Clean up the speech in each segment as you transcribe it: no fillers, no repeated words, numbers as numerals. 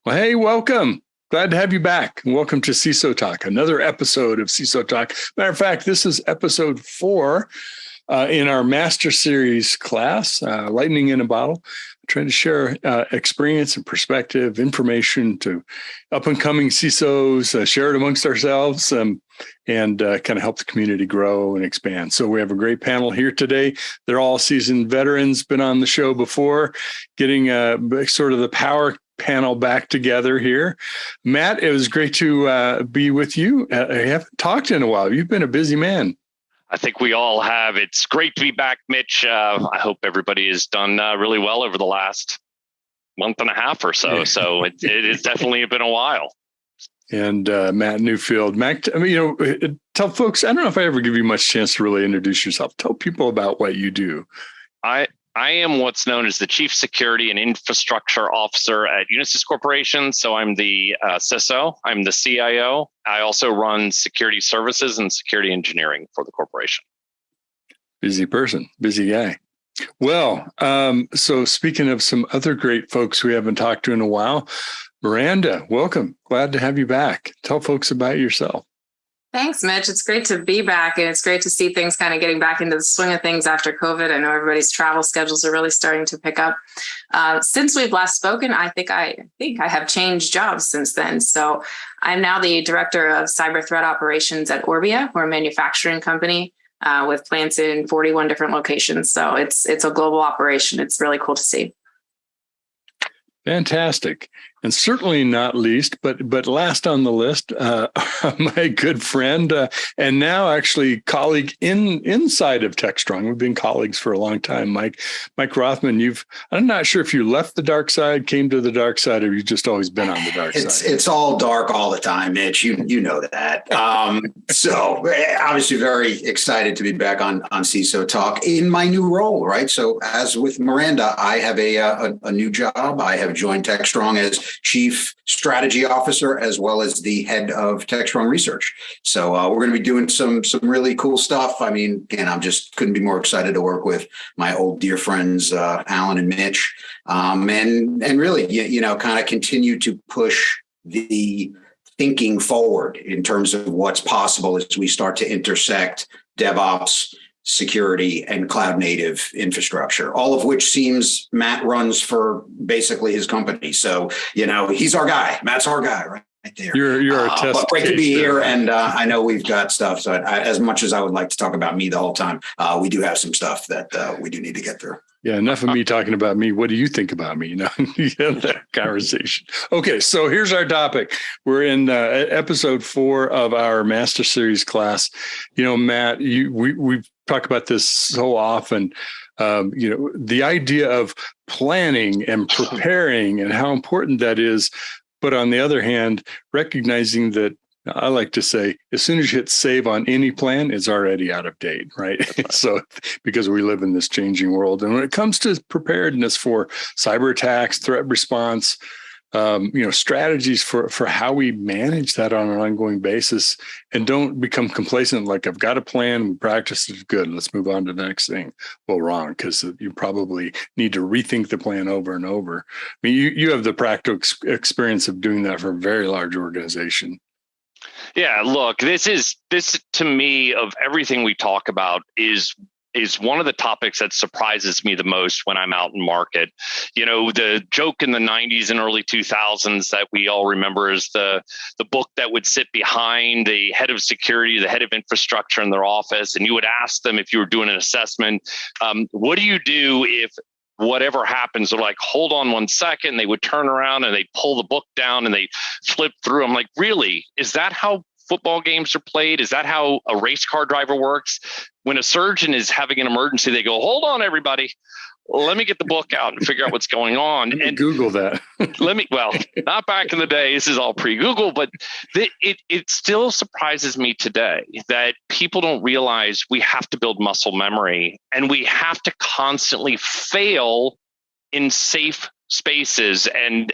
Well, hey, welcome. Glad to have you back. And welcome to CISO Talk, another episode of CISO Talk. Matter of fact, this is episode 4 in our Master Series class, Lightning in a Bottle. I'm trying to share experience and perspective, information to up-and-coming CISOs, share it amongst ourselves, and kind of help the community grow and expand. So we have a great panel here today. They're all seasoned veterans, been on the show before, getting sort of the power panel back together here. Matt, it was great to be with you. I haven't talked in a while. You've been a busy man. I think we all have. It's great to be back, Mitch. I hope everybody has done really well over the last month and a half or so. So it has definitely been a while. And Matt Newfield. Matt, tell folks, I don't know if I ever give you much chance to really introduce yourself. Tell people about what you do. I am what's known as the Chief Security and Infrastructure Officer at Unisys Corporation. So I'm the CISO, I'm the CIO. I also run security services and security engineering for the corporation. Busy person, busy guy. Well, so speaking of some other great folks we haven't talked to in a while, Miranda, welcome. Glad to have you back. Tell folks about yourself. Thanks, Mitch. It's great to be back, and it's great to see things kind of getting back into the swing of things after COVID. I know everybody's travel schedules are really starting to pick up. Since we've last spoken, I think I have changed jobs since then. So I'm now the Director of Cyber Threat Operations at Orbia. We're a manufacturing company with plants in 41 different locations. So it's a global operation. It's really cool to see. Fantastic. And certainly not least, but last on the list, my good friend and now actually colleague inside of Techstrong. We've been colleagues for a long time, Mike Rothman. I'm not sure if you left the dark side, came to the dark side, or you've just always been on the dark side. It's all dark all the time, Mitch. You know that. So obviously very excited to be back on CISO Talk in my new role, right? So as with Miranda, I have a new job. I have joined Techstrong as Chief Strategy Officer, as well as the head of Techstrong Research. So we're going to be doing some really cool stuff. I mean, again, I'm just couldn't be more excited to work with my old dear friends, Alan and Mitch, and really, kind of continue to push the thinking forward in terms of what's possible as we start to intersect DevOps, security, and cloud native infrastructure, all of which seems Matt runs for basically his company. So, he's our guy. Matt's our guy, right there. You're a test. But great to be here. And I know we've got stuff. So as much as I would like to talk about me the whole time, we do have some stuff that we do need to get through. Yeah, enough of me talking about me. What do you think about me? That conversation. Okay, so here's our topic. We're in episode 4 of our Master Series class. Matt, we talk about this so often. The idea of planning and preparing and how important that is. But on the other hand, recognizing that, I like to say, as soon as you hit save on any plan, it's already out of date, right? So because we live in this changing world. And when it comes to preparedness for cyber attacks, threat response, strategies for how we manage that on an ongoing basis and don't become complacent. Like, I've got a plan, we practice it, good, let's move on to the next thing. Well, wrong, because you probably need to rethink the plan over and over. I mean, you have the practical experience of doing that for a very large organization. Yeah, look, this to me, of everything we talk about, is one of the topics that surprises me the most when I'm out in market. The joke in the 90s and early 2000s that we all remember is the book that would sit behind the head of security, the head of infrastructure in their office, and you would ask them, if you were doing an assessment, what do you do if whatever happens? They're like, hold on 1 second. They would turn around and they pull the book down and they flip through. I'm like, really? Is that how football games are played? Is that how a race car driver works? When a surgeon is having an emergency, they go, hold on, everybody. Let me get the book out and figure out what's going on. And Google that. Not back in the day. This is all pre-Google, but it still surprises me today that people don't realize we have to build muscle memory and we have to constantly fail in safe spaces and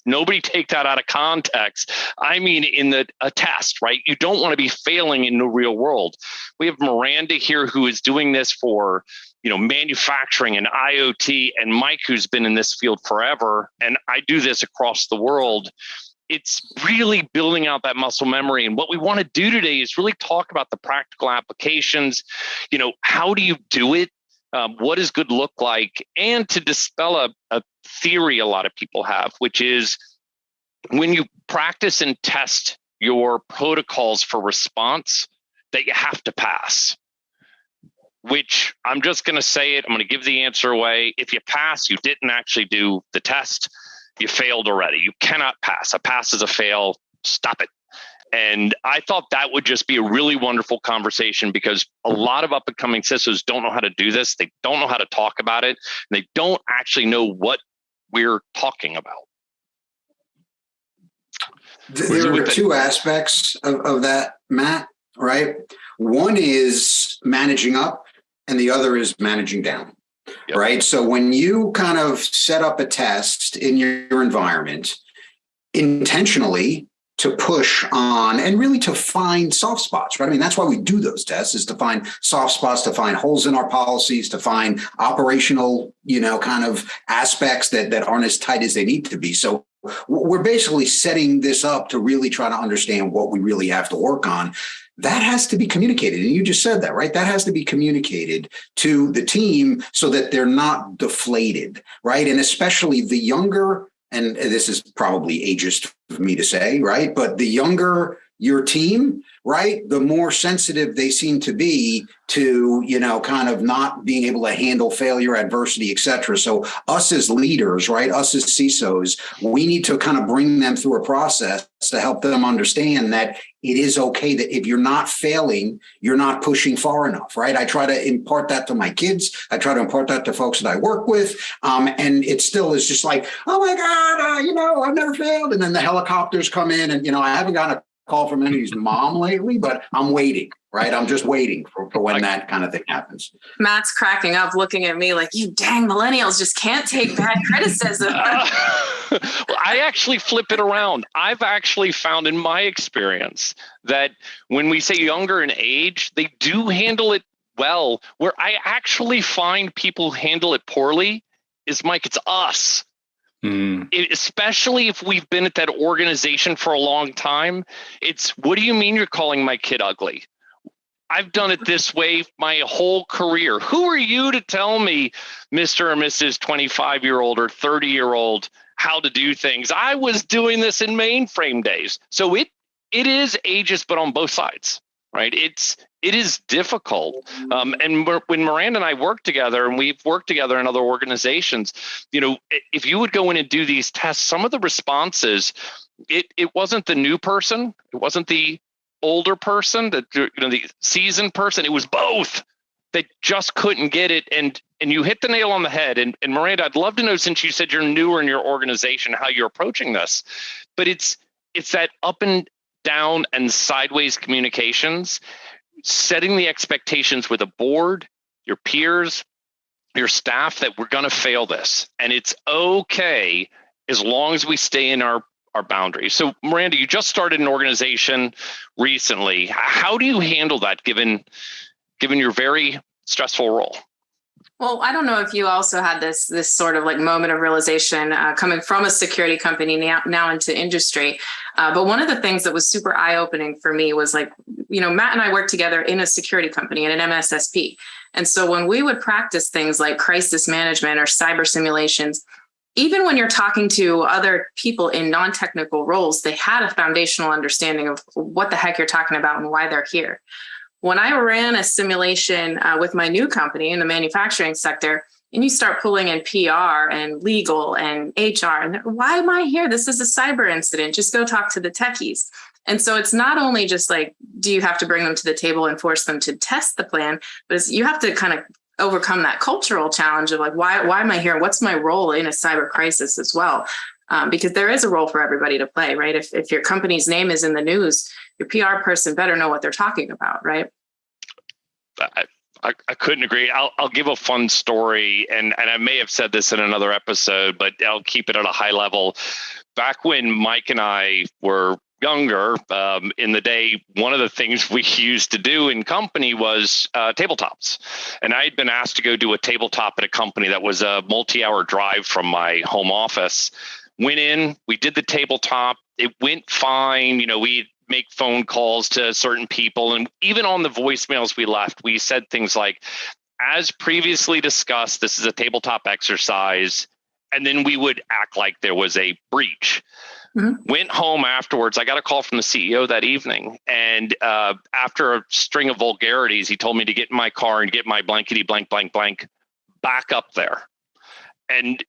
nobody take that out of context. I mean, in a test, right? You don't want to be failing in the real world. We have Miranda here who is doing this for, manufacturing and IoT, and Mike, who's been in this field forever. And I do this across the world. It's really building out that muscle memory. And what we want to do today is really talk about the practical applications. How do you do it? What does good look like? And to dispel a theory a lot of people have, which is when you practice and test your protocols for response, that you have to pass. Which I'm just going to say it. I'm going to give the answer away. If you pass, you didn't actually do the test. You failed already. You cannot pass. A pass is a fail. Stop it. And I thought that would just be a really wonderful conversation, because a lot of up and coming CISOs don't know how to do this. They don't know how to talk about it. And they don't actually know what we're talking about. There are two aspects of that, Matt, right? One is managing up and the other is managing down. Yep. Right. So when you kind of set up a test in your environment intentionally to push on and really to find soft spots, right? I mean, that's why we do those tests, is to find soft spots, to find holes in our policies, to find operational, kind of aspects that aren't as tight as they need to be. So we're basically setting this up to really try to understand what we really have to work on. That has to be communicated. And you just said that, right? That has to be communicated to the team so that they're not deflated, right? And especially the younger, and this is probably ageist of me to say, right? But the younger your team, right, the more sensitive they seem to be to, kind of not being able to handle failure, adversity, et cetera. So us as leaders, right, us as CISOs, we need to kind of bring them through a process to help them understand that it is okay that if you're not failing, you're not pushing far enough, right? I try to impart that to my kids. I try to impart that to folks that I work with. And it still is just like, oh my God, I've never failed. And then the helicopters come in and, I haven't gotten a call from anybody's mom lately, but I'm waiting, right? I'm just waiting for when that kind of thing happens. Matt's cracking up, looking at me like, you dang millennials just can't take bad criticism. Well, I actually flip it around. I've actually found in my experience that when we say younger in age, they do handle it well. Where I actually find people handle it poorly is, Mike, it's us. Especially if we've been at that organization for a long time. It's, what do you mean you're calling my kid ugly? I've done it this way my whole career. Who are you to tell me, Mr. or Mrs. 25-year-old or 30-year-old, how to do things? I was doing this in mainframe days. So it is ageist, but on both sides, right? It is difficult. And when Miranda and I work together, and we've worked together in other organizations, if you would go in and do these tests, some of the responses, it wasn't the new person, it wasn't the older person, the seasoned person, it was both. They just couldn't get it. And you hit the nail on the head. And Miranda, I'd love to know, since you said you're newer in your organization, how you're approaching this. But it's that up and down and sideways communications, setting the expectations with a board, your peers, your staff, that we're going to fail this. And it's okay as long as we stay in our boundaries. So Miranda, you just started an organization recently. How do you handle that given your very stressful role? Well, I don't know if you also had this sort of like moment of realization coming from a security company now into industry. But one of the things that was super eye-opening for me was like, Matt and I worked together in a security company, in an MSSP. And so when we would practice things like crisis management or cyber simulations, even when you're talking to other people in non-technical roles, they had a foundational understanding of what the heck you're talking about and why they're here. When I ran a simulation with my new company in the manufacturing sector, and you start pulling in PR and legal and HR, and why am I here? This is a cyber incident. Just go talk to the techies. And so it's not only just like, do you have to bring them to the table and force them to test the plan, but you have to kind of overcome that cultural challenge of like, why am I here? What's my role in a cyber crisis as well? Because there is a role for everybody to play, right? If your company's name is in the news, your PR person better know what they're talking about, right? I couldn't agree. I'll give a fun story, and I may have said this in another episode, but I'll keep it at a high level. Back when Mike and I were younger, in the day, one of the things we used to do in company was tabletops. And I had been asked to go do a tabletop at a company that was a multi-hour drive from my home office. Went in, we did the tabletop. It went fine. We make phone calls to certain people. And even on the voicemails we left, we said things like, as previously discussed, this is a tabletop exercise. And then we would act like there was a breach. Mm-hmm. Went home afterwards. I got a call from the CEO that evening. And after a string of vulgarities, he told me to get in my car and get my blankety blank, blank, blank back up there. And,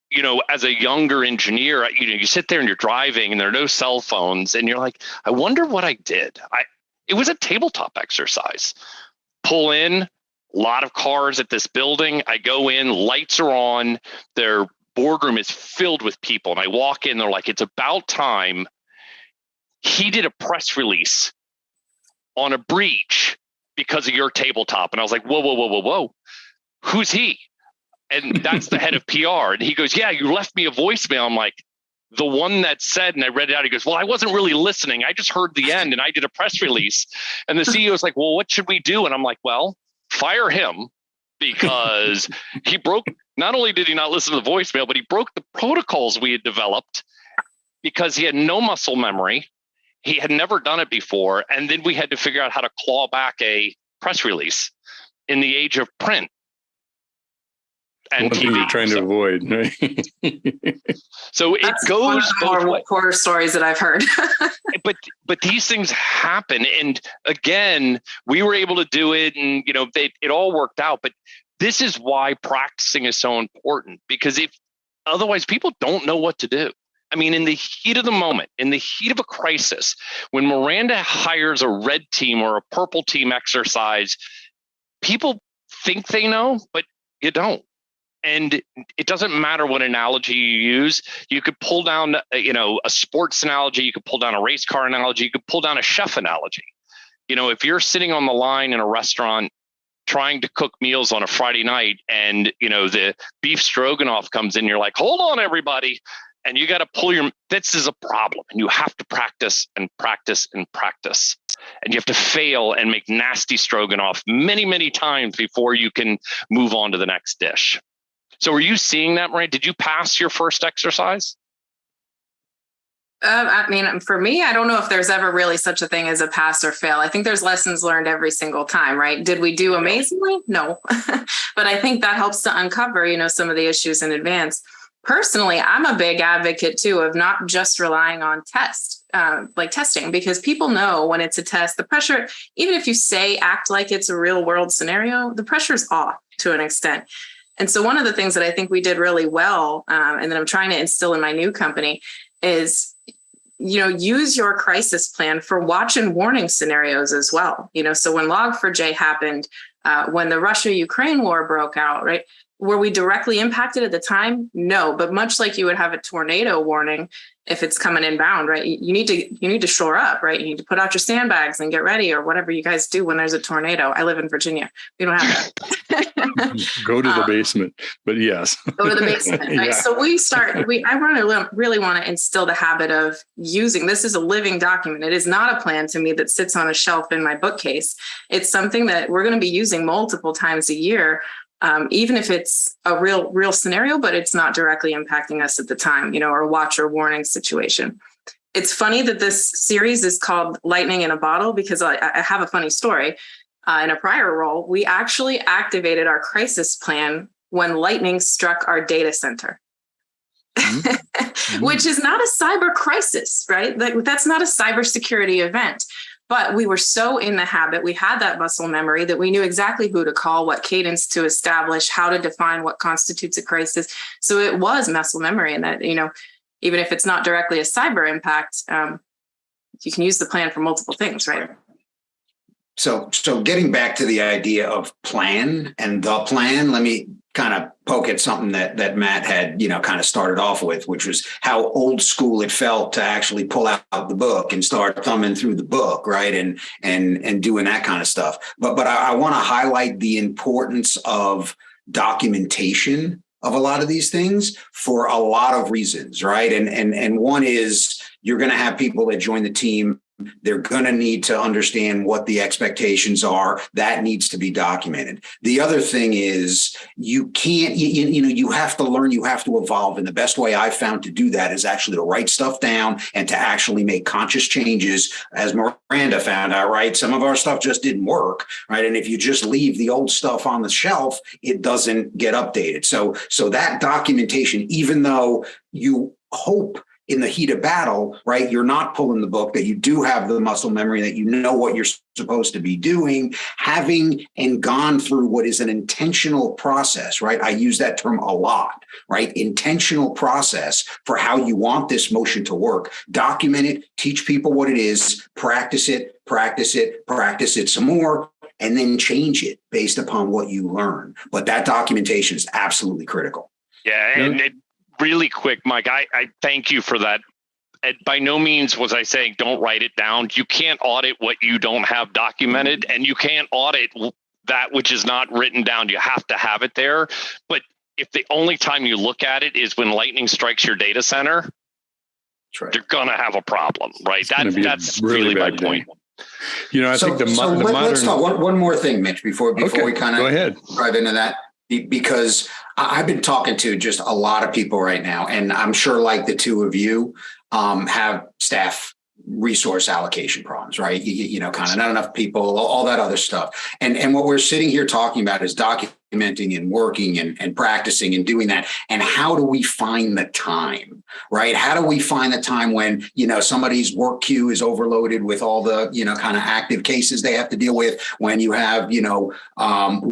as a younger engineer, you sit there and you're driving and there are no cell phones and you're like, I wonder what I did. It was a tabletop exercise. Pull in, a lot of cars at this building. I go in, lights are on, their boardroom is filled with people. And I walk in, they're like, it's about time. He did a press release on a breach because of your tabletop. And I was like, whoa. Who's he? And that's the head of PR. And he goes, yeah, you left me a voicemail. I'm like, the one that said, and I read it out. He goes, well, I wasn't really listening. I just heard the end and I did a press release. And the CEO is like, well, what should we do? And I'm like, well, fire him, because he broke, not only did he not listen to the voicemail, but he broke the protocols we had developed because he had no muscle memory. He had never done it before. And then we had to figure out how to claw back a press release in the age of print. And what you're trying to avoid, right? So that's it goes one of the more horror stories that I've heard. but these things happen, and again, we were able to do it, and it all worked out. But this is why practicing is so important, because if otherwise, people don't know what to do. I mean, in the heat of the moment, in the heat of a crisis, when Miranda hires a red team or a purple team exercise, people think they know, but you don't. And it doesn't matter what analogy you use. You could pull down, a sports analogy. You could pull down a race car analogy. You could pull down a chef analogy. If you're sitting on the line in a restaurant trying to cook meals on a Friday night and, the beef stroganoff comes in, you're like, hold on, everybody. And you got to this is a problem. And you have to practice and practice and practice. And you have to fail and make nasty stroganoff many, many times before you can move on to the next dish. So are you seeing that, Miranda? Did you pass your first exercise? I mean, for me, I don't know if there's ever really such a thing as a pass or fail. I think there's lessons learned every single time, right? Did we do amazingly? No. But I think that helps to uncover, some of the issues in advance. Personally, I'm a big advocate, too, of not just relying on testing, because people know when it's a test, the pressure, even if you act like it's a real world scenario, the pressure's off to an extent. And so one of the things that I think we did really well, and that I'm trying to instill in my new company is, use your crisis plan for watch and warning scenarios as well. So when Log4j happened, when the Russia-Ukraine war broke out, right? Were we directly impacted at the time? No, but much like you would have a tornado warning if it's coming inbound, right? You need to shore up, right? You need to put out your sandbags and get ready, or whatever you guys do when there's a tornado. I live in Virginia. We don't have that. Go to the basement, but yes. Go to the basement, right? Yeah. So I really want to instill the habit of using, this is a living document. It is not a plan to me that sits on a shelf in my bookcase. It's something that we're going to be using multiple times a year. Even if it's a real scenario, but it's not directly impacting us at the time, or a watch or warning situation. It's funny that this series is called Lightning in a Bottle, because I have a funny story. In a prior role, we actually activated our crisis plan when lightning struck our data center, which is not a cyber crisis, right? That's not a cybersecurity event. But we were so in the habit, we had that muscle memory that we knew exactly who to call, what cadence to establish, how to define what constitutes a crisis. So it was muscle memory, and that, even if it's not directly a cyber impact, you can use the plan for multiple things, right? So getting back to the idea of plan and the plan, let me kind of poke at something that Matt had, kind of started off with, which was how old school it felt to actually pull out the book and start thumbing through the book, right? And doing that kind of stuff. But I want to highlight the importance of documentation of a lot of these things for a lot of reasons, right? And one is you're going to have people that join the team. They're going to need to understand what the expectations are. That needs to be documented. The other thing is you can't, you have to learn, you have to evolve. And the best way I've found to do that is actually to write stuff down and to actually make conscious changes. As Miranda found out, right? Some of our stuff just didn't work, right? And if you just leave the old stuff on the shelf, it doesn't get updated. So that documentation, even though you hope in the heat of battle, right, you're not pulling the book, that you do have the muscle memory, that you know what you're supposed to be doing, having and gone through what is an intentional process, right? I use that term a lot, right? Intentional process for how you want this motion to work. Document it, teach people what it is, practice it some more, and then change it based upon what you learn. But that documentation is absolutely critical. Yeah, and really quick, Mike, I thank you for that. By no means was I saying don't write it down. You can't audit what you don't have documented, and you can't audit that which is not written down. You have to have it there. But if the only time you look at it is when lightning strikes your data center, you're going to have a problem, right? That's really my point. I think the modern... Let's talk one more thing, Mitch, before we kind of dive into that. Because I've been talking to just a lot of people right now, and I'm sure like the two of you have staff resource allocation problems, right? Kind of not enough people, all that other stuff. And what we're sitting here talking about is documenting and working and practicing and doing that. And how do we find the time, right? How do we find the time when, somebody's work queue is overloaded with all the, kind of active cases they have to deal with, when you have,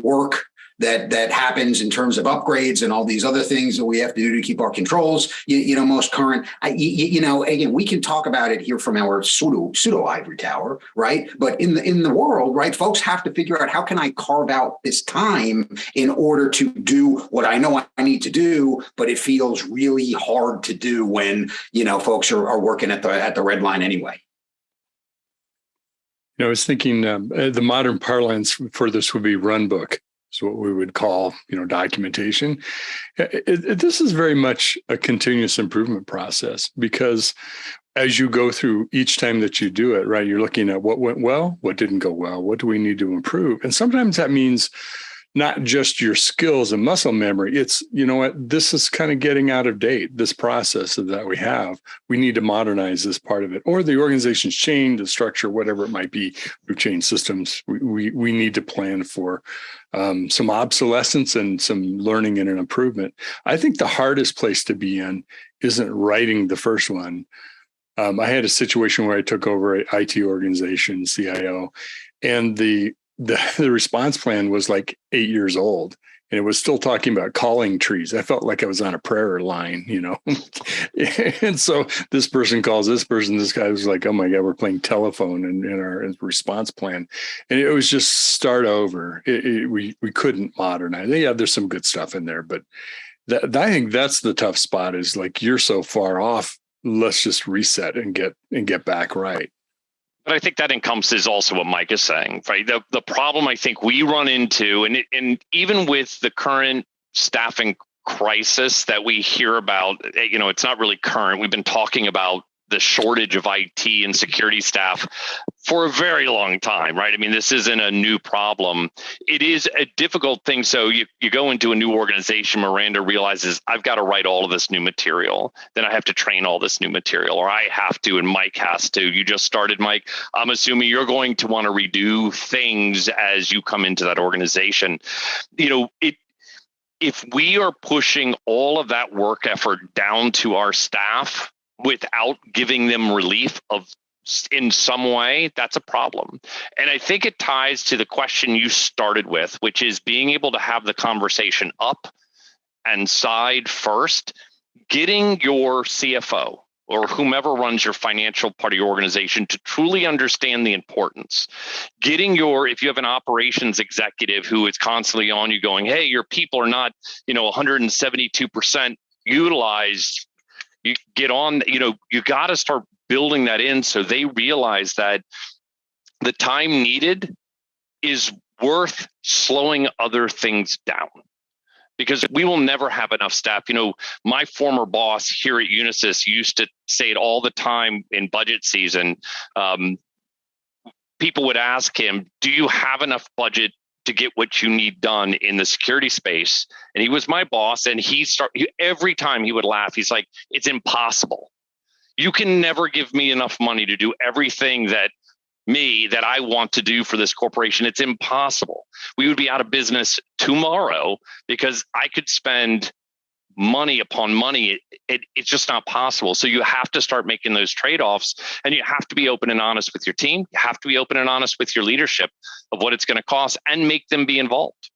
work that happens in terms of upgrades and all these other things that we have to do to keep our controls, most current. Again, we can talk about it here from our pseudo ivory tower, right? But in the world, right, folks have to figure out, how can I carve out this time in order to do what I know I need to do, but it feels really hard to do when folks are working at the red line anyway. I was thinking the modern parlance for this would be run book. Is what we would call, documentation. This is very much a continuous improvement process, because as you go through each time that you do it, right, you're looking at what went well, what didn't go well, what do we need to improve? And sometimes that means not just your skills and muscle memory. It's, this is kind of getting out of date, this process that we have. We need to modernize this part of it. Or the organization's changed, the structure, whatever it might be. We've changed systems. We need to plan for some obsolescence and some learning and an improvement. I think the hardest place to be in isn't writing the first one. I had a situation where I took over an IT organization, CIO, and the response plan was like 8 years old, and it was still talking about calling trees. I felt like I was on a prayer line, And so this person calls this person. This guy was like, "Oh my God, we're playing telephone in our response plan," and it was just start over. We couldn't modernize. Yeah, there's some good stuff in there, but I think that's the tough spot. Is like, you're so far off. Let's just reset and get back right. But I think that encompasses also what Mike is saying, right? The problem I think we run into, and even with the current staffing crisis that we hear about, it's not really current. We've been talking about the shortage of IT and security staff for a very long time, right? I mean, this isn't a new problem. It is a difficult thing. So you go into a new organization, Miranda realizes I've got to write all of this new material. Then I have to train all this new material, or I have to, and Mike has to. You just started, Mike. I'm assuming you're going to want to redo things as you come into that organization. If we are pushing all of that work effort down to our staff without giving them relief in some way, that's a problem. And I think it ties to the question you started with, which is being able to have the conversation up and side first, getting your CFO or whomever runs your financial part of your organization to truly understand the importance. If you have an operations executive who is constantly on you going, hey, your people are not, 172% utilized, you get on, you got to start building that in so they realize that the time needed is worth slowing other things down. Because we will never have enough staff. My former boss here at Unisys used to say it all the time in budget season. People would ask him, do you have enough budget to get what you need done in the security space? And he was my boss, and every time he would laugh, he's like, it's impossible. You can never give me enough money to do everything that I want to do for this corporation. It's impossible. We would be out of business tomorrow because I could spend money upon money. It's just not possible. So you have to start making those trade-offs, and you have to be open and honest with your team. You have to be open and honest with your leadership of what it's going to cost and make them be involved.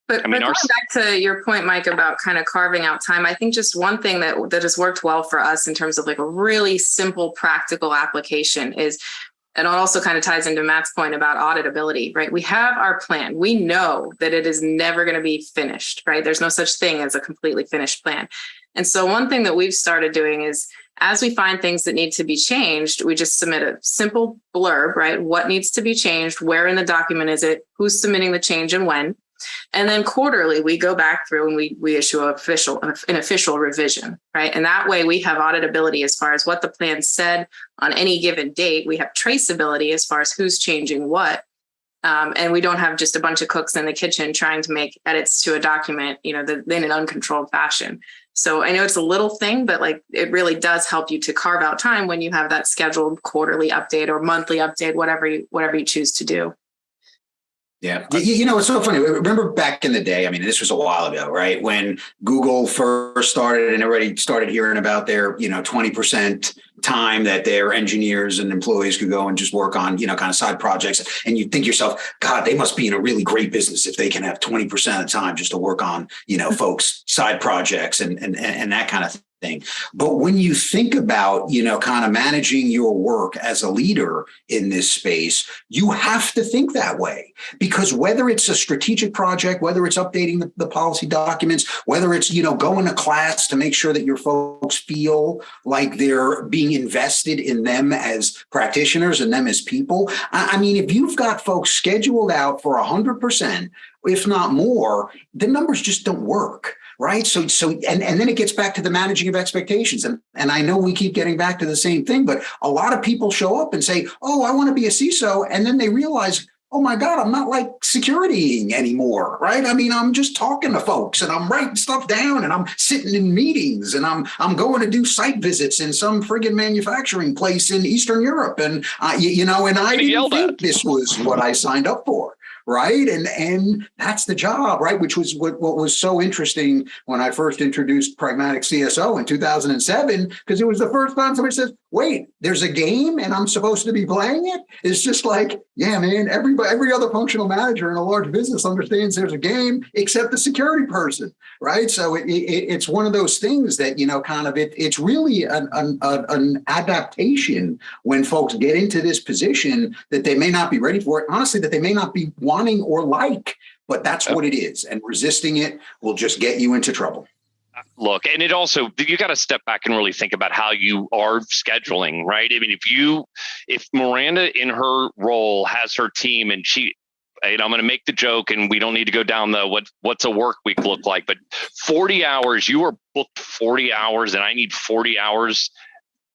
But going back to your point, Mike, about kind of carving out time, I think just one thing that has worked well for us in terms of like a really simple, practical application is, and it also kind of ties into Matt's point about auditability, right? We have our plan. We know that it is never going to be finished, right? There's no such thing as a completely finished plan. And so one thing that we've started doing is, as we find things that need to be changed, we just submit a simple blurb, right? What needs to be changed? Where in the document is it? Who's submitting the change and when? And then quarterly, we go back through and we issue an official revision, right? And that way we have auditability as far as what the plan said on any given date. We have traceability as far as who's changing what. And we don't have just a bunch of cooks in the kitchen trying to make edits to a document, in an uncontrolled fashion. So I know it's a little thing, but like it really does help you to carve out time when you have that scheduled quarterly update or monthly update, whatever you choose to do. Yeah. It's so funny. Remember back in the day, this was a while ago, right? When Google first started and everybody started hearing about their, 20% time that their engineers and employees could go and just work on, kind of side projects. And you think to yourself, God, they must be in a really great business if they can have 20% of the time just to work on, folks' side projects and that kind of thing. But when you think about, kind of managing your work as a leader in this space, you have to think that way, because whether it's a strategic project, whether it's updating the policy documents, whether it's, going to class to make sure that your folks feel like they're being invested in them as practitioners and them as people. If you've got folks scheduled out for 100%, if not more, the numbers just don't work. Right. So and then it gets back to the managing of expectations. And I know we keep getting back to the same thing, but a lot of people show up and say, oh, I want to be a CISO. And then they realize, oh, my God, I'm not like securitying anymore. Right. I'm just talking to folks and I'm writing stuff down and I'm sitting in meetings and I'm going to do site visits in some friggin' manufacturing place in Eastern Europe. And, I didn't think this was what I signed up for. Right. And that's the job. Right. Which was what was so interesting when I first introduced Pragmatic CSO in 2007, because it was the first time somebody says, wait, there's a game and I'm supposed to be playing it. It's just like, yeah, man, every other functional manager in a large business understands there's a game except the security person. Right. So it's one of those things that, it's really an adaptation when folks get into this position that they may not be ready for it. Honestly, that they may not be wanting or like, but that's what it is. And resisting it will just get you into trouble. Look, and it also, you got to step back and really think about how you are scheduling, right? If Miranda in her role has her team and I'm going to make the joke and we don't need to go down what's a work week look like, but 40 hours, you are booked 40 hours and I need 40 hours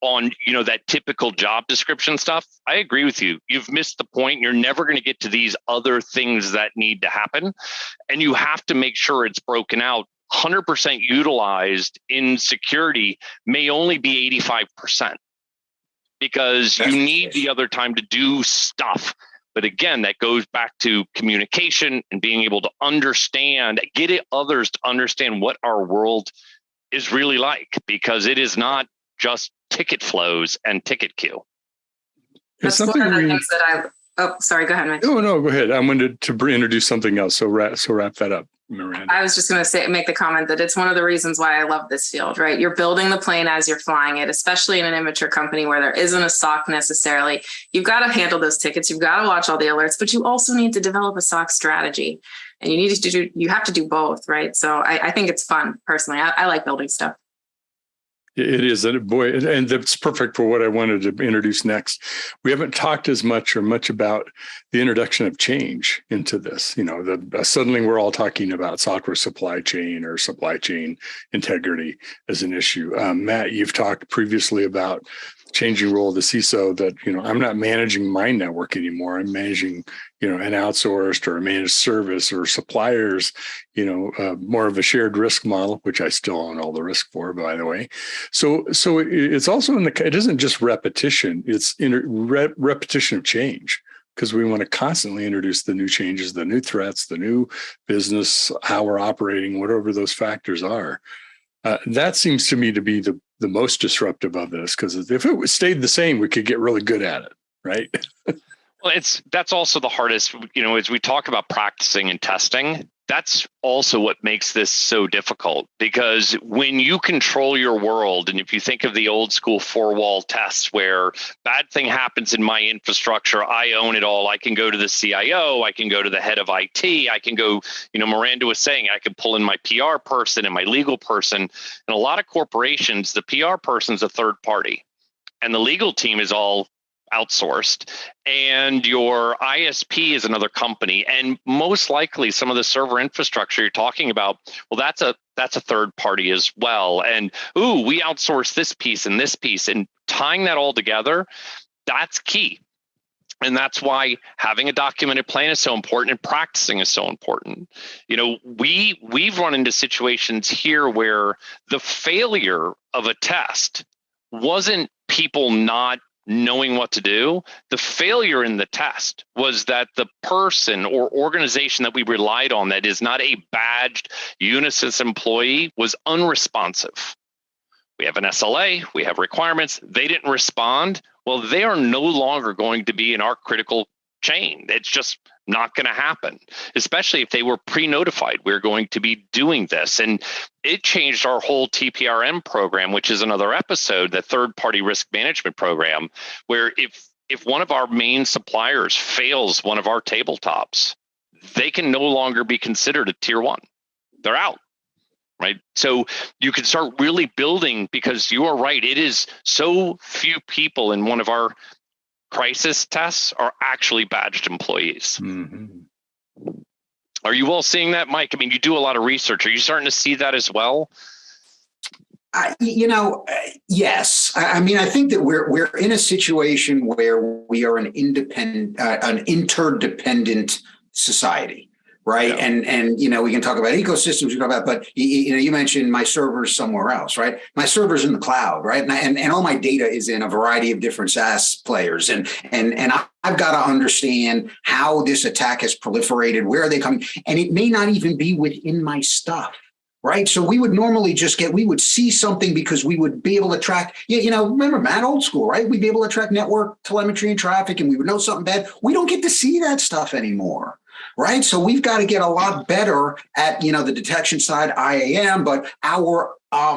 on, that typical job description stuff. I agree with you. You've missed the point. You're never going to get to these other things that need to happen. And you have to make sure it's broken out. 100% utilized in security may only be 85% because you need the other time to do stuff. But again, that goes back to communication and being able to understand, others to understand what our world is really like, because it is not just ticket flows and ticket queue. That's one of the things that sorry, go ahead, Mitch. No, go ahead. I wanted to introduce something else. So wrap that up. Miranda. I was just going to make the comment that it's one of the reasons why I love this field, right? You're building the plane as you're flying it, especially in an immature company where there isn't a SOC necessarily. You've got to handle those tickets. You've got to watch all the alerts, but you also need to develop a SOC strategy, and you have to do both, right? So I think it's fun personally. I like building stuff. It is, and boy, and that's perfect for what I wanted to introduce next. We haven't talked as much about the introduction of change into this. Suddenly we're all talking about software supply chain or supply chain integrity as an issue. Matt, you've talked previously about changing role of the CISO, that, I'm not managing my network anymore. I'm managing, an outsourced or a managed service or suppliers, more of a shared risk model, which I still own all the risk for, by the way. So it's also it isn't just repetition, it's repetition of change, because we want to constantly introduce the new changes, the new threats, the new business, how we're operating, whatever those factors are. That seems to me to be the most disruptive of this, because if it stayed the same, we could get really good at it, right? Well, that's also the hardest, as we talk about practicing and testing, that's also what makes this so difficult, because when you control your world, and if you think of the old school 4-wall tests where bad thing happens in my infrastructure, I own it all. I can go to the CIO, I can go to the head of IT, I can go, Miranda was saying, I can pull in my PR person and my legal person. And a lot of corporations, the PR person's a third party and the legal team is all outsourced, and your ISP is another company, and most likely some of the server infrastructure you're talking about, well, that's a third party as well. And we outsource this piece, and tying that all together, that's key. And that's why having a documented plan is so important, and practicing is so important. We've run into situations here where the failure of a test wasn't people not knowing what to do. The failure in the test was that the person or organization that we relied on, that is not a badged Unisys employee, was unresponsive. We have an SLA, we have requirements, they didn't respond. Well, they are no longer going to be in our critical chain. It's just not going to happen, especially if they were pre-notified. We're going to be doing this. And it changed our whole TPRM program, which is another episode, the third-party risk management program, where if one of our main suppliers fails one of our tabletops, they can no longer be considered a tier 1. They're out. Right. So you can start really building, because you are right. It is so few people in one of our crisis tests are actually badged employees. Mm-hmm. Are you all seeing that, Mike? I mean, you do a lot of research. Are you starting to see that as well? Yes. I mean, I think that we're in a situation where we are an interdependent society. Right. Yeah. And we can talk about ecosystems, we can talk about, but you mentioned my server's somewhere else, right? My server's in the cloud, right? And all my data is in a variety of different SaaS players. And I've got to understand how this attack has proliferated, where are they coming? And it may not even be within my stuff. Right. So we would normally we would see something because we would be able to track, remember, Matt, old school, right? We'd be able to track network telemetry and traffic, and we would know something bad. We don't get to see that stuff anymore. Right. So we've got to get a lot better at, the detection side, IAM, but our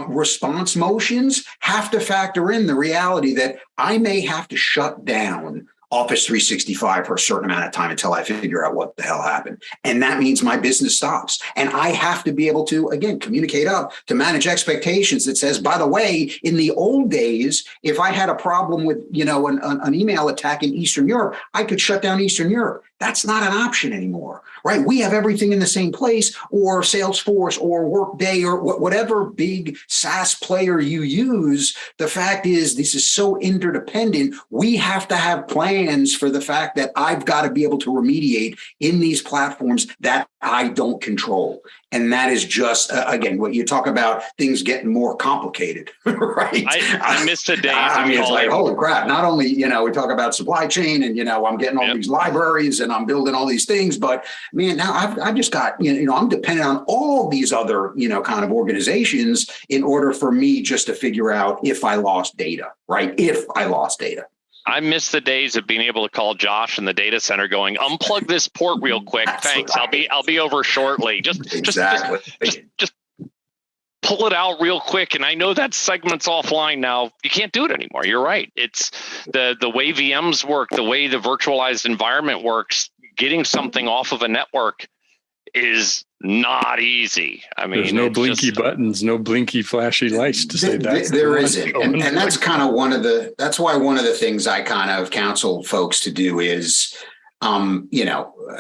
response motions have to factor in the reality that I may have to shut down Office 365 for a certain amount of time until I figure out what the hell happened. And that means my business stops. And I have to be able to, again, communicate up to manage expectations that says, by the way, in the old days, if I had a problem with, an email attack in Eastern Europe, I could shut down Eastern Europe. That's not an option anymore, right? We have everything in the same place, or Salesforce or Workday or whatever big SaaS player you use. The fact is, this is so interdependent. We have to have plans for the fact that I've got to be able to remediate in these platforms that I don't control. And that is just, again, what you talk about, things getting more complicated, right? I missed the days. I mean, it's like, holy crap. Not only, we talk about supply chain and, I'm getting all these libraries and I'm building all these things, but man, now I've just got, I'm dependent on all these other, kind of organizations in order for me just to figure out if I lost data, right? If I lost data. I miss the days of being able to call Josh in the data center going, unplug this port real quick. Thanks. Right. I'll be over shortly. Just pull it out real quick. And I know that segment's offline now. You can't do it anymore. You're right. It's the way VMs work, the way the virtualized environment works, getting something off of a network is not easy. I mean, there's no blinky buttons, no blinky flashy lights to say that. There isn't. And that's kind of that's why one of the things I kind of counsel folks to do is, I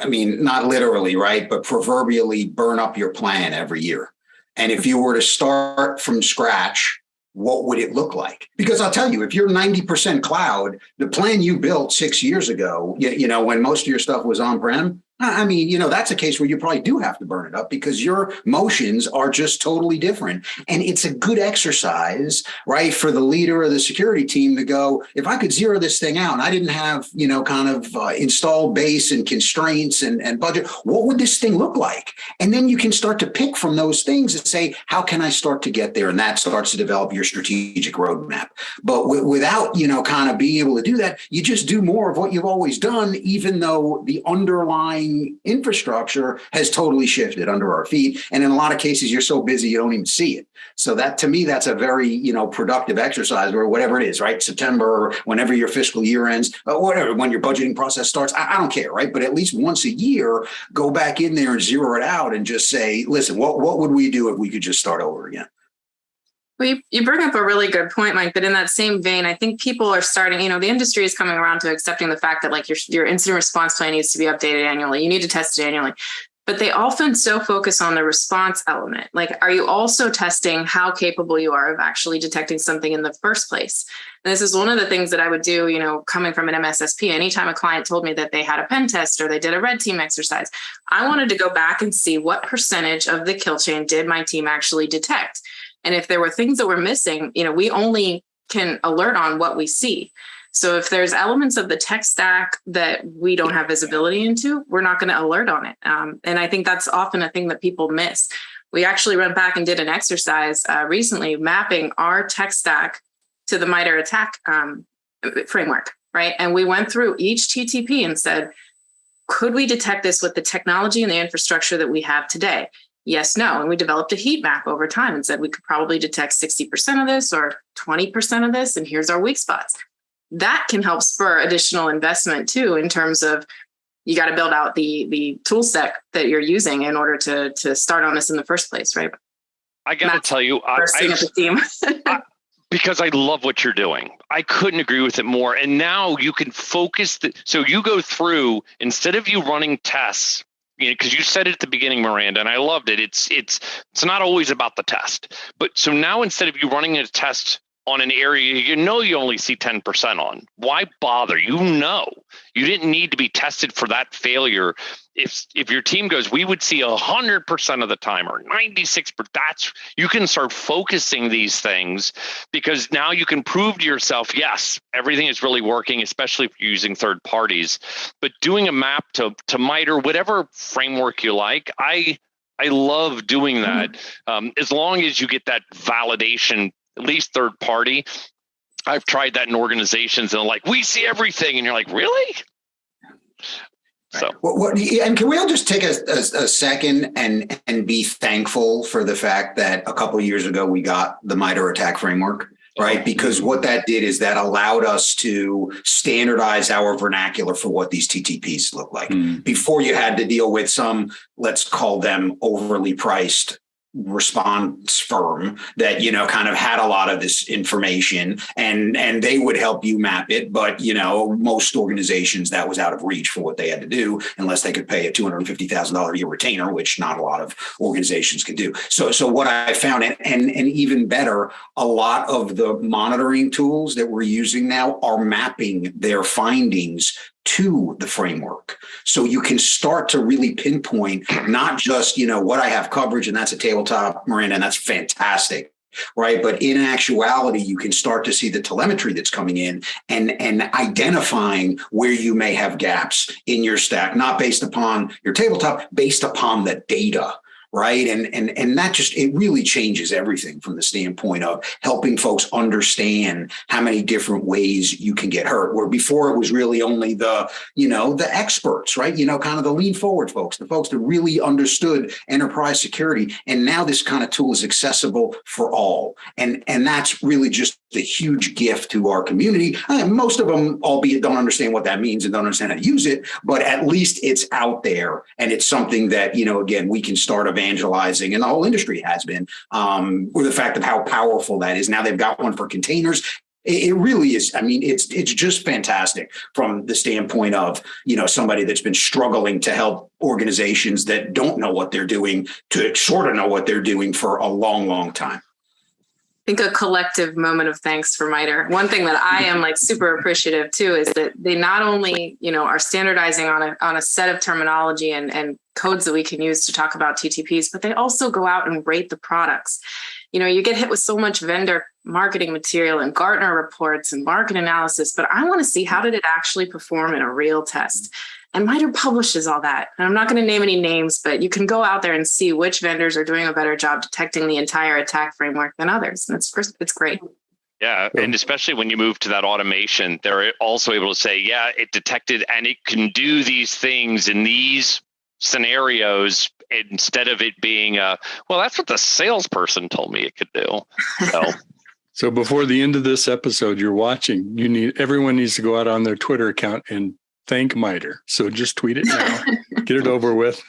mean, not literally, right, but proverbially burn up your plan every year. And if you were to start from scratch, what would it look like? Because I'll tell you, if you're 90% cloud, the plan you built 6 years ago, when most of your stuff was on-prem, I mean, that's a case where you probably do have to burn it up because your motions are just totally different. And it's a good exercise, right, for the leader of the security team to go, if I could zero this thing out and I didn't have, installed base and constraints and budget, what would this thing look like? And then you can start to pick from those things and say, how can I start to get there? And that starts to develop your strategic roadmap. But without, being able to do that, you just do more of what you've always done, even though the underlying infrastructure has totally shifted under our feet. And in a lot of cases, you're so busy, you don't even see it. So that, to me, that's a very, productive exercise, or whatever it is, right? September, or whenever your fiscal year ends, whatever, when your budgeting process starts, I don't care, right? But at least once a year, go back in there and zero it out and just say, listen, what would we do if we could just start over again? Well, you bring up a really good point, Mike, but in that same vein, I think people are starting, the industry is coming around to accepting the fact that your incident response plan needs to be updated annually. You need to test it annually, but they often so focus on the response element. Like, are you also testing how capable you are of actually detecting something in the first place? And this is one of the things that I would do, coming from an MSSP. Anytime a client told me that they had a pen test or they did a red team exercise, I wanted to go back and see what percentage of the kill chain did my team actually detect. And if there were things that were missing, we only can alert on what we see. So if there's elements of the tech stack that we don't have visibility into, we're not going to alert on it. And I think that's often a thing that people miss. We actually went back and did an exercise recently mapping our tech stack to the MITRE attack framework, right? And we went through each TTP and said, could we detect this with the technology and the infrastructure that we have today? Yes, no. And we developed a heat map over time and said we could probably detect 60% of this or 20% of this. And here's our weak spots. That can help spur additional investment too, in terms of you got to build out the tool set that you're using in order to start on this in the first place, right? I got to tell you, because I love what you're doing. I couldn't agree with it more. And now you can focus. So you go through, instead of you running tests, because you said it at the beginning, Miranda, and I loved it. It's not always about the test. But so now, instead of you running a test on an area you only see 10% on, why bother? You didn't need to be tested for that failure. If your team goes, we would see 100% of the time or 96%, you can start focusing these things, because now you can prove to yourself, yes, everything is really working, especially if you're using third parties. But doing a map to MITRE, whatever framework you like, I love doing that. As long as you get that validation, at least third party. I've tried that in organizations and like, we see everything. And you're like, really? So, and can we all just take a second and be thankful for the fact that a couple of years ago we got the MITRE attack framework, right? Because what that did is that allowed us to standardize our vernacular for what these TTPs look like. Before, you had to deal with some, let's call them overly priced response firm that kind of had a lot of this information, and they would help you map it, but most organizations, that was out of reach for what they had to do, unless they could pay a $250,000 a year retainer, which not a lot of organizations could do. So what I found, and even better, a lot of the monitoring tools that we're using now are mapping their findings to the framework. So you can start to really pinpoint not just, what I have coverage, and that's a tabletop, Miranda, and that's fantastic, right? But in actuality, you can start to see the telemetry that's coming in and identifying where you may have gaps in your stack, not based upon your tabletop, based upon the data, right? And that just, it really changes everything from the standpoint of helping folks understand how many different ways you can get hurt. Where before it was really only the experts, right? Kind of the lean forward folks, the folks that really understood enterprise security. And now this kind of tool is accessible for all. And that's really just a huge gift to our community. Most of them, albeit, don't understand what that means and don't understand how to use it, but at least it's out there. And it's something that, again, we can start evangelizing, and the whole industry has been, with the fact of how powerful that is. Now they've got one for containers. It really is. I mean, it's just fantastic from the standpoint of, somebody that's been struggling to help organizations that don't know what they're doing to sort of know what they're doing for a long, long time. I think a collective moment of thanks for MITRE. One thing that I am super appreciative too is that they not only, are standardizing on a set of terminology and codes that we can use to talk about TTPs, but they also go out and rate the products. You get hit with so much vendor marketing material and Gartner reports and market analysis, but I want to see, how did it actually perform in a real test? And MITRE publishes all that. And I'm not going to name any names, but you can go out there and see which vendors are doing a better job detecting the entire attack framework than others. And it's great. Yeah. And especially when you move to that automation, they're also able to say, yeah, it detected and it can do these things in these scenarios, instead of it being well, that's what the salesperson told me it could do. So before the end of this episode you're watching, everyone needs to go out on their Twitter account and thank MITRE. So just tweet it now, get it over with.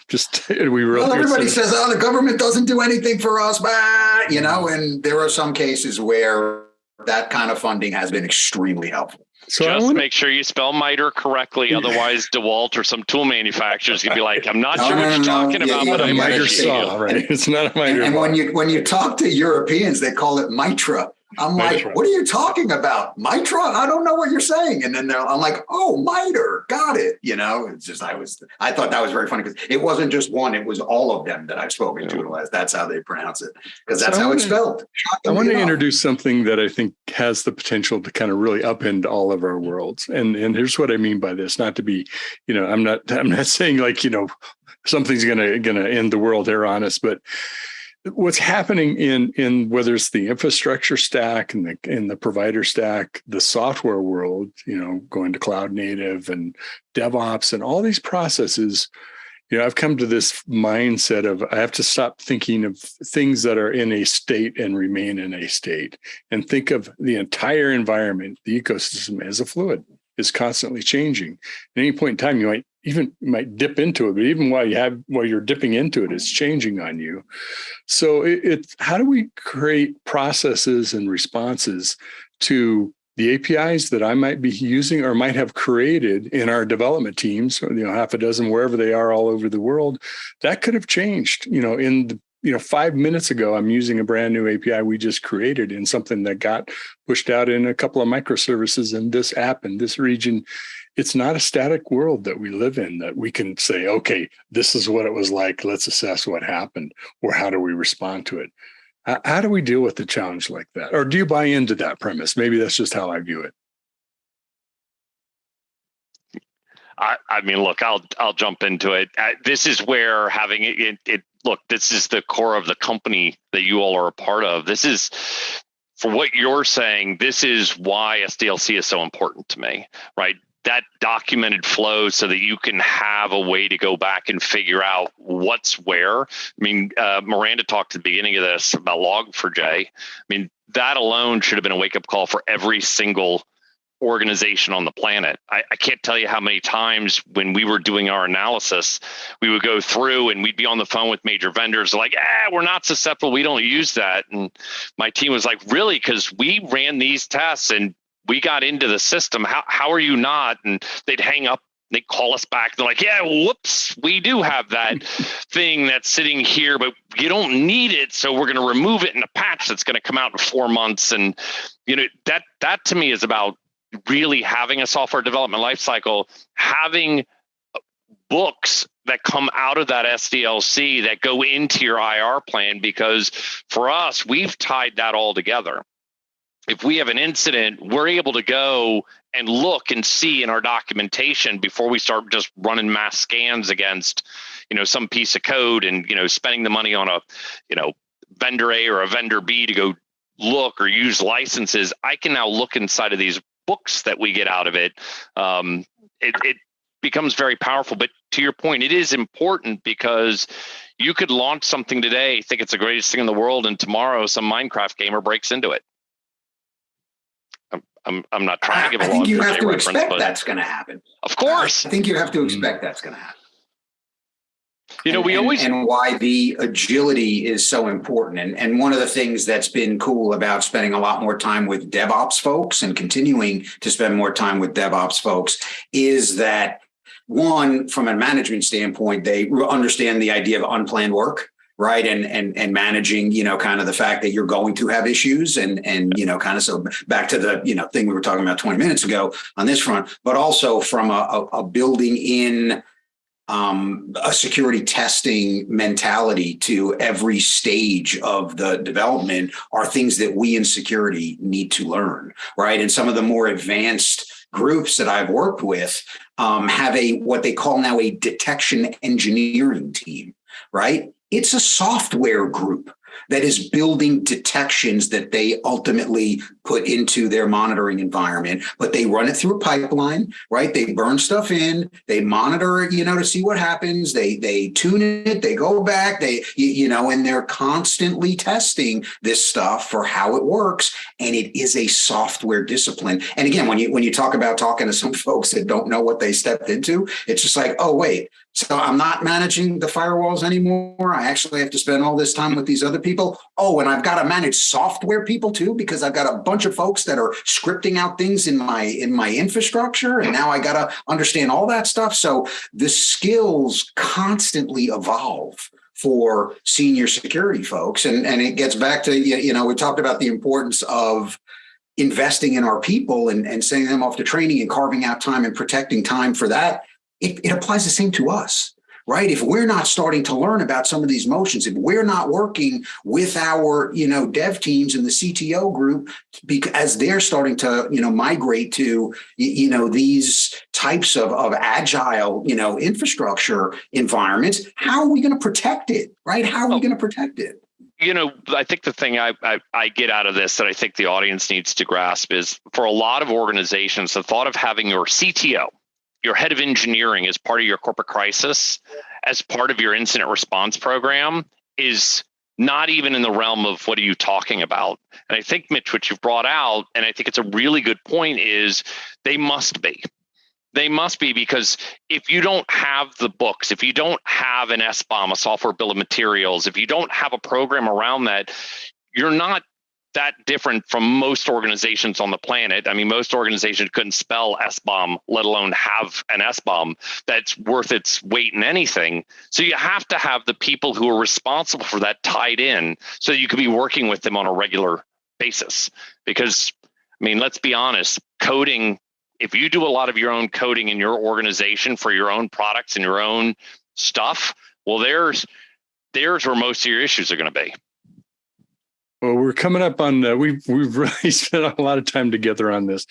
Everybody says, the government doesn't do anything for us, and there are some cases where that kind of funding has been extremely helpful. So just make sure you spell MITRE correctly. Otherwise, DeWalt or some tool manufacturers could be like, I'm not sure what you're talking about. But a MITRE saw, right? It's not a MITRE. And when you talk to Europeans, they call it MITRE. I'm like, what are you talking about? MITRE? I don't know what you're saying. And then I'm like, oh, MITRE, got it. It's just, I thought that was very funny because it wasn't just one, it was all of them that I've spoken to. That's how they pronounce it, because that's how it's spelled. I want to introduce something that I think has the potential to kind of really upend all of our worlds. And here's what I mean by this, not to be, I'm not saying something's going to end the world here on us, but what's happening in whether it's the infrastructure stack and the provider stack, the software world, going to cloud native and DevOps and all these processes, I've come to this mindset of I have to stop thinking of things that are in a state and remain in a state, and think of the entire environment, the ecosystem, as a fluid. Is constantly changing. At any point in time, you might dip into it, but even while you're dipping into it, it's changing on you. So it's how do we create processes and responses to the APIs that I might be using or might have created in our development teams, half a dozen, wherever they are all over the world, that could have changed, in the 5 minutes ago, I'm using a brand new API we just created in something that got pushed out in a couple of microservices in this app in this region. It's not a static world that we live in that we can say, okay, this is what it was like. Let's assess what happened, or how do we respond to it? How do we deal with a challenge like that? Or do you buy into that premise? Maybe that's just how I view it. I mean, look, I'll jump into it. This is where having it. Look, this is the core of the company that you all are a part of. This is, for what you're saying, this is why SDLC is so important to me, right? That documented flow so that you can have a way to go back and figure out what's where. I mean, Miranda talked at the beginning of this about Log4j. I mean, that alone should have been a wake-up call for every single organization on the planet. I can't tell you how many times when we were doing our analysis, we would go through and we'd be on the phone with major vendors like, we're not susceptible. We don't use that. And my team was like, really? Because we ran these tests and we got into the system. How are you not? And they'd hang up. They call us back. They're like, yeah, whoops, we do have that thing that's sitting here, but you don't need it. So we're going to remove it in a patch that's going to come out in 4 months. And, that to me is about really having a software development lifecycle, having books that come out of that SDLC that go into your IR plan, because for us, we've tied that all together. If we have an incident, we're able to go and look and see in our documentation before we start just running mass scans against, some piece of code and, spending the money on a, vendor A or a vendor B to go look or use licenses. I can now look inside of these books that we get out of it. It becomes very powerful. But to your point, it is important because you could launch something today, think it's the greatest thing in the world, and tomorrow some Minecraft gamer breaks into it. I'm not trying to give a I think you have to reference, expect that's going to happen. Of course. I think you have to expect that's going to happen. And why the agility is so important. And one of the things that's been cool about spending a lot more time with DevOps folks and continuing to spend more time with DevOps folks is that, one, from a management standpoint, they understand the idea of unplanned work. Right. And managing, kind of the fact that you're going to have issues and, kind of so back to the, thing we were talking about 20 minutes ago on this front, but also from a building in a security testing mentality to every stage of the development are things that we in security need to learn. Right. And some of the more advanced groups that I've worked with have what they call now a detection engineering team. Right. It's a software group that is building detections that they ultimately put into their monitoring environment, but they run it through a pipeline, right? They burn stuff in, they monitor it, to see what happens. They tune it, they go back, and they're constantly testing this stuff for how it works. And it is a software discipline. And again, when you talk about talking to some folks that don't know what they stepped into, it's just like, oh, wait. So I'm not managing the firewalls anymore. I actually have to spend all this time with these other people. Oh, and I've got to manage software people too, because I've got a bunch of folks that are scripting out things in my infrastructure. And now I got to understand all that stuff. So the skills constantly evolve for senior security folks. And it gets back to, we talked about the importance of investing in our people and sending them off to training and carving out time and protecting time for that. It applies the same to us, right? If we're not starting to learn about some of these motions, if we're not working with our, dev teams and the CTO group, as they're starting to, migrate to, these types of agile, infrastructure environments, how are we going to protect it, right? How are we going to protect it? I think the thing I get out of this that I think the audience needs to grasp is for a lot of organizations, the thought of having your CTO, your head of engineering as part of your corporate crisis, as part of your incident response program is not even in the realm of what are you talking about. And I think, Mitch, what you've brought out, and I think it's a really good point, is they must be. They must be, because if you don't have the books, if you don't have an SBOM, a software bill of materials, if you don't have a program around that, you're not that different from most organizations on the planet. I mean, most organizations couldn't spell SBOM, let alone have an SBOM that's worth its weight in anything. So you have to have the people who are responsible for that tied in so you could be working with them on a regular basis. Because, I mean, let's be honest, coding, if you do a lot of your own coding in your organization for your own products and your own stuff, well, there's where most of your issues are going to be. Well, we're coming up on, we've really spent a lot of time together on this.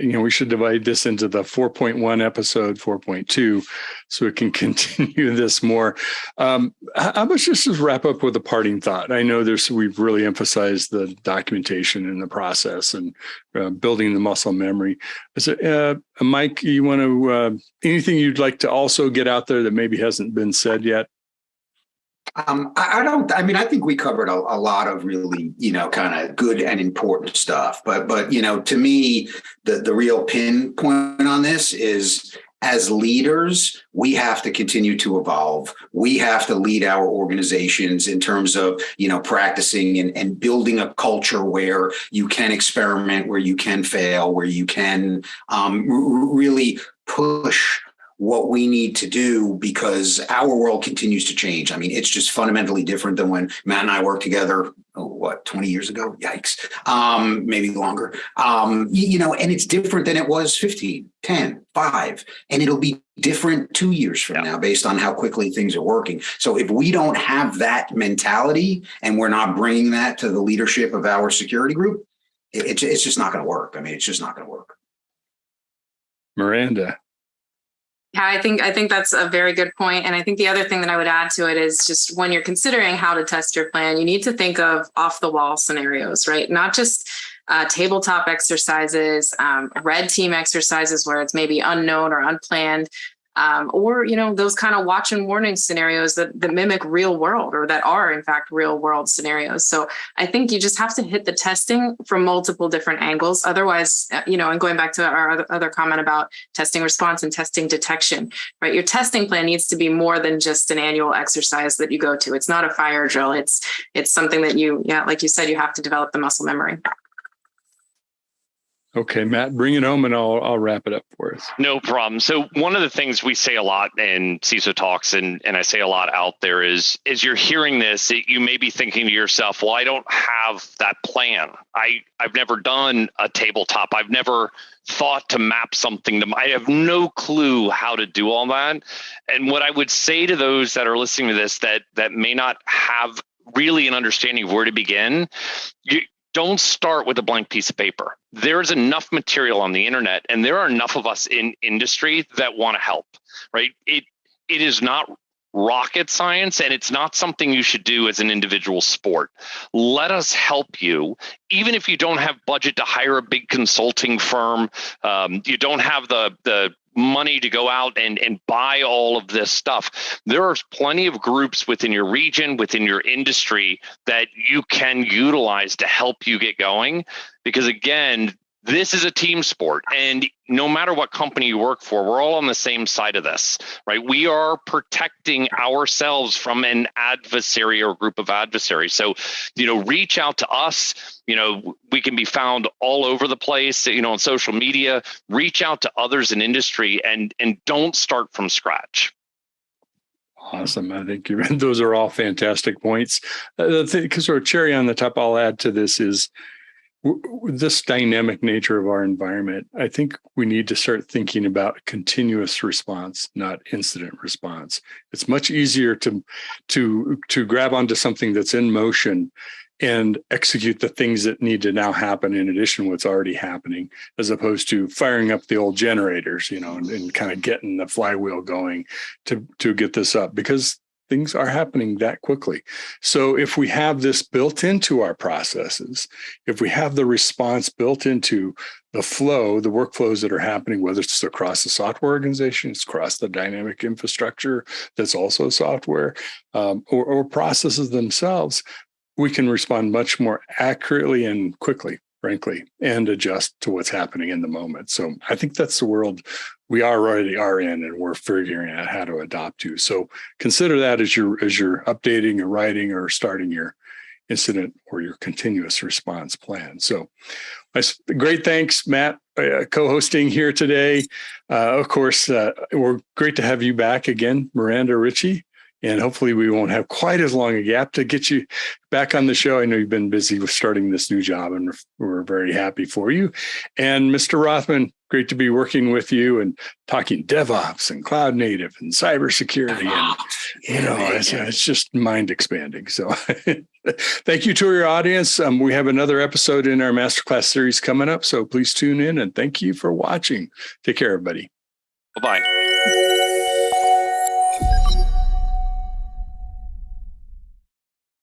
We should divide this into the 4.1 episode, 4.2, so we can continue this more. How about just wrap up with a parting thought? I know we've really emphasized the documentation and the process and building the muscle memory. Is it, Mike, you want to, anything you'd like to also get out there that maybe hasn't been said yet? I think we covered a lot of really, kind of good and important stuff. But to me, the real pinpoint on this is, as leaders, we have to continue to evolve. We have to lead our organizations in terms of, practicing and building a culture where you can experiment, where you can fail, where you can really push what we need to do, because our world continues to change. I mean, it's just fundamentally different than when Matt and I worked together, 20 years ago? Yikes. Maybe longer. And it's different than it was 15, 10, 5, and it'll be different 2 years from now based on how quickly things are working. So if we don't have that mentality and we're not bringing that to the leadership of our security group, it's just not going to work. I mean, it's just not going to work. Miranda. Yeah, I think that's a very good point. And I think the other thing that I would add to it is just when you're considering how to test your plan, you need to think of off the wall scenarios, right? Not just tabletop exercises, red team exercises where it's maybe unknown or unplanned, or, those kind of watch and warning scenarios that mimic real world or that are in fact real world scenarios. So I think you just have to hit the testing from multiple different angles. Otherwise, and going back to our other comment about testing response and testing detection, right? Your testing plan needs to be more than just an annual exercise that you go to. It's not a fire drill. It's something that like you said, you have to develop the muscle memory. Okay, Matt, bring it home and I'll wrap it up for us. No problem. So one of the things we say a lot in CISO talks, and I say a lot out there is you're hearing this, you may be thinking to yourself, well, I don't have that plan. I've never done a tabletop. I've never thought to map something to, I have no clue how to do all that. And what I would say to those that are listening to this that may not have really an understanding of where to begin, don't start with a blank piece of paper. There is enough material on the internet, and there are enough of us in industry that want to help, right? It is not rocket science, and it's not something you should do as an individual sport. Let us help you, even if you don't have budget to hire a big consulting firm, you don't have the money to go out and buy all of this stuff. There are plenty of groups within your region, within your industry that you can utilize to help you get going. Because again, this is a team sport, and no matter what company you work for, we're all on the same side of this, right? We are protecting ourselves from an adversary or group of adversaries. So, reach out to us. We can be found all over the place, on social media. Reach out to others in industry and don't start from scratch. Awesome. I think those are all fantastic points. Because our cherry on the top, I'll add to this is this dynamic nature of our environment. I think we need to start thinking about continuous response, not incident response. It's much easier to grab onto something that's in motion and execute the things that need to now happen in addition to what's already happening, as opposed to firing up the old generators, and kind of getting the flywheel going to get this up, because things are happening that quickly. So if we have this built into our processes, if we have the response built into the flow, the workflows that are happening, whether it's across the software organization, it's across the dynamic infrastructure that's also software, or processes themselves, we can respond much more accurately and quickly, frankly, and adjust to what's happening in the moment. So I think that's the world we already are in, and we're figuring out how to adopt to. So consider that as you're updating or writing or starting your incident or your continuous response plan. So great. Thanks, Matt, co-hosting here today. Of course, we're great to have you back again, Miranda Ritchie. And hopefully we won't have quite as long a gap to get you back on the show. I know you've been busy with starting this new job, and we're very happy for you. And Mr. Rothman, great to be working with you and talking DevOps and cloud native and cybersecurity. And, it's just mind expanding. So thank you to your audience. We have another episode in our masterclass series coming up. So please tune in, and thank you for watching. Take care, everybody. Bye-bye.